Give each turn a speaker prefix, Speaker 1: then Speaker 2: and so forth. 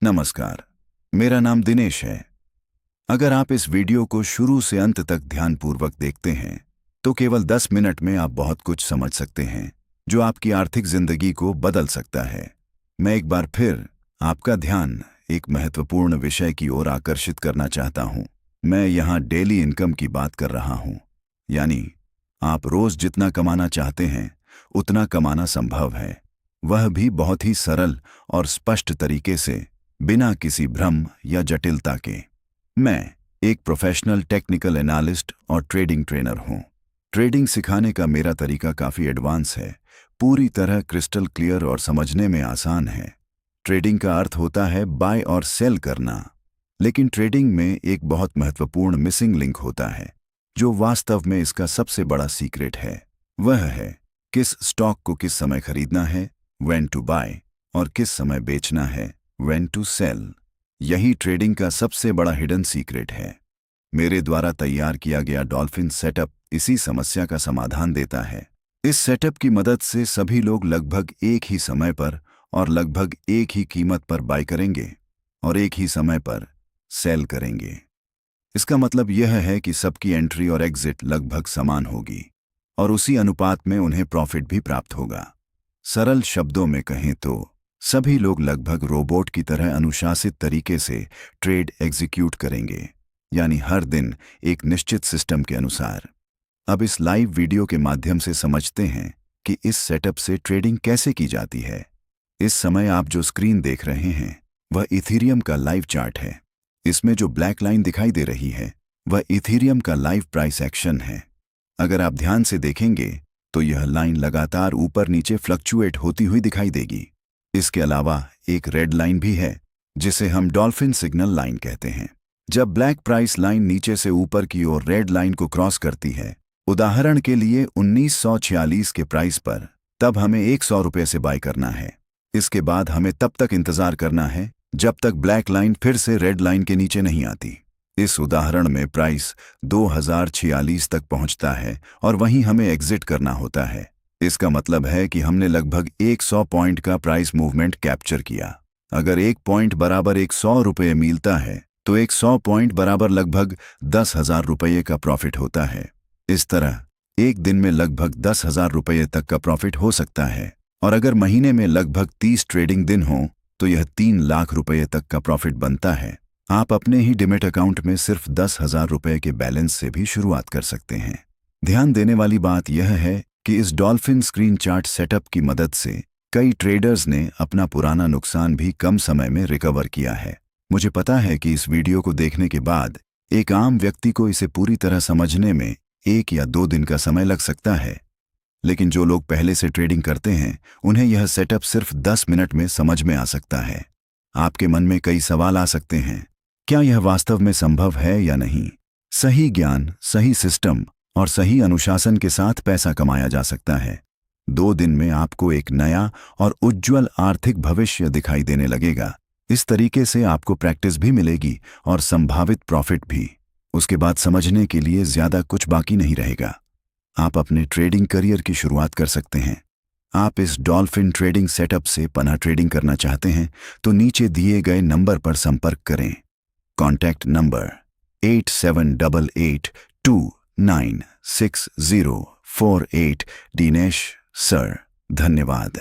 Speaker 1: नमस्कार, मेरा नाम दिनेश है। अगर आप इस वीडियो को शुरू से अंत तक ध्यानपूर्वक देखते हैं तो केवल 10 मिनट में आप बहुत कुछ समझ सकते हैं जो आपकी आर्थिक जिंदगी को बदल सकता है। मैं एक बार फिर आपका ध्यान एक महत्वपूर्ण विषय की ओर आकर्षित करना चाहता हूं। मैं यहां डेली इनकम की बात कर रहा हूं, यानी आप रोज जितना कमाना चाहते हैं उतना कमाना संभव है, वह भी बहुत ही सरल और स्पष्ट तरीके से, बिना किसी भ्रम या जटिलता के। मैं एक प्रोफेशनल टेक्निकल एनालिस्ट और ट्रेडिंग ट्रेनर हूं। ट्रेडिंग सिखाने का मेरा तरीका काफ़ी एडवांस है, पूरी तरह क्रिस्टल क्लियर और समझने में आसान है। ट्रेडिंग का अर्थ होता है बाय और सेल करना, लेकिन ट्रेडिंग में एक बहुत महत्वपूर्ण मिसिंग लिंक होता है जो वास्तव में इसका सबसे बड़ा सीक्रेट है। वह है किस स्टॉक को किस समय खरीदना है, व्हेन टू बाय, और किस समय बेचना है, व्हेन टू सेल। यही ट्रेडिंग का सबसे बड़ा हिडन सीक्रेट है। मेरे द्वारा तैयार किया गया डॉल्फिन सेटअप इसी समस्या का समाधान देता है। इस सेटअप की मदद से सभी लोग लगभग एक ही समय पर और लगभग एक ही कीमत पर बाय करेंगे और एक ही समय पर सेल करेंगे। इसका मतलब यह है कि सबकी एंट्री और एग्जिट लगभग समान होगी और उसी अनुपात में उन्हें प्रॉफिट भी प्राप्त होगा। सरल शब्दों में कहें तो सभी लोग लगभग रोबोट की तरह अनुशासित तरीके से ट्रेड एग्जीक्यूट करेंगे, यानी हर दिन एक निश्चित सिस्टम के अनुसार। अब इस लाइव वीडियो के माध्यम से समझते हैं कि इस सेटअप से ट्रेडिंग कैसे की जाती है। इस समय आप जो स्क्रीन देख रहे हैं वह इथीरियम का लाइव चार्ट है। इसमें जो ब्लैक लाइन दिखाई दे रही है वह इथीरियम का लाइव प्राइस एक्शन है। अगर आप ध्यान से देखेंगे तो यह लाइन लगातार ऊपर नीचे फ्लक्चुएट होती हुई दिखाई देगी। इसके अलावा एक रेड लाइन भी है जिसे हम डॉल्फिन सिग्नल लाइन कहते हैं। जब ब्लैक प्राइस लाइन नीचे से ऊपर की ओर रेड लाइन को क्रॉस करती है, उदाहरण के लिए 1946 के प्राइस पर, तब हमें 100 रुपये से बाय करना है। इसके बाद हमें तब तक इंतजार करना है जब तक ब्लैक लाइन फिर से रेड लाइन के नीचे नहीं आती। इस उदाहरण में प्राइस 2046 तक पहुंचता है और वहीं हमें एग्जिट करना होता है। इसका मतलब है कि हमने लगभग 100 पॉइंट का प्राइस मूवमेंट कैप्चर किया। अगर एक पॉइंट बराबर 100 रुपये मिलता है तो 100 पॉइंट बराबर लगभग 10,000 रुपये का प्रॉफिट होता है। इस तरह एक दिन में लगभग 10,000 रुपये तक का प्रॉफिट हो सकता है, और अगर महीने में लगभग 30 ट्रेडिंग दिन हों तो यह 3 लाख रुपये तक का प्रॉफिट बनता है। आप अपने ही डिमेट अकाउंट में सिर्फ 10,000 रुपये के बैलेंस से भी शुरुआत कर सकते हैं। ध्यान देने वाली बात यह है कि इस डॉल्फिन स्क्रीन चार्ट सेटअप की मदद से कई ट्रेडर्स ने अपना पुराना नुकसान भी कम समय में रिकवर किया है। मुझे पता है कि इस वीडियो को देखने के बाद एक आम व्यक्ति को इसे पूरी तरह समझने में 1 या 2 दिन का समय लग सकता है, लेकिन जो लोग पहले से ट्रेडिंग करते हैं उन्हें यह सेटअप सिर्फ 10 मिनट में समझ में आ सकता है। आपके मन में कई सवाल आ सकते हैं, क्या यह वास्तव में संभव है या नहीं? सही ज्ञान, सही सिस्टम और सही अनुशासन के साथ पैसा कमाया जा सकता है। 2 दिन में आपको एक नया और उज्ज्वल आर्थिक भविष्य दिखाई देने लगेगा। इस तरीके से आपको प्रैक्टिस भी मिलेगी और संभावित प्रॉफिट भी। उसके बाद समझने के लिए ज्यादा कुछ बाकी नहीं रहेगा। आप अपने ट्रेडिंग करियर की शुरुआत कर सकते हैं। आप इस डॉल्फिन ट्रेडिंग सेटअप से पनह ट्रेडिंग करना चाहते हैं तो नीचे दिए गए नंबर पर संपर्क करें। Contact number 8788296048। दिनेश सर, धन्यवाद।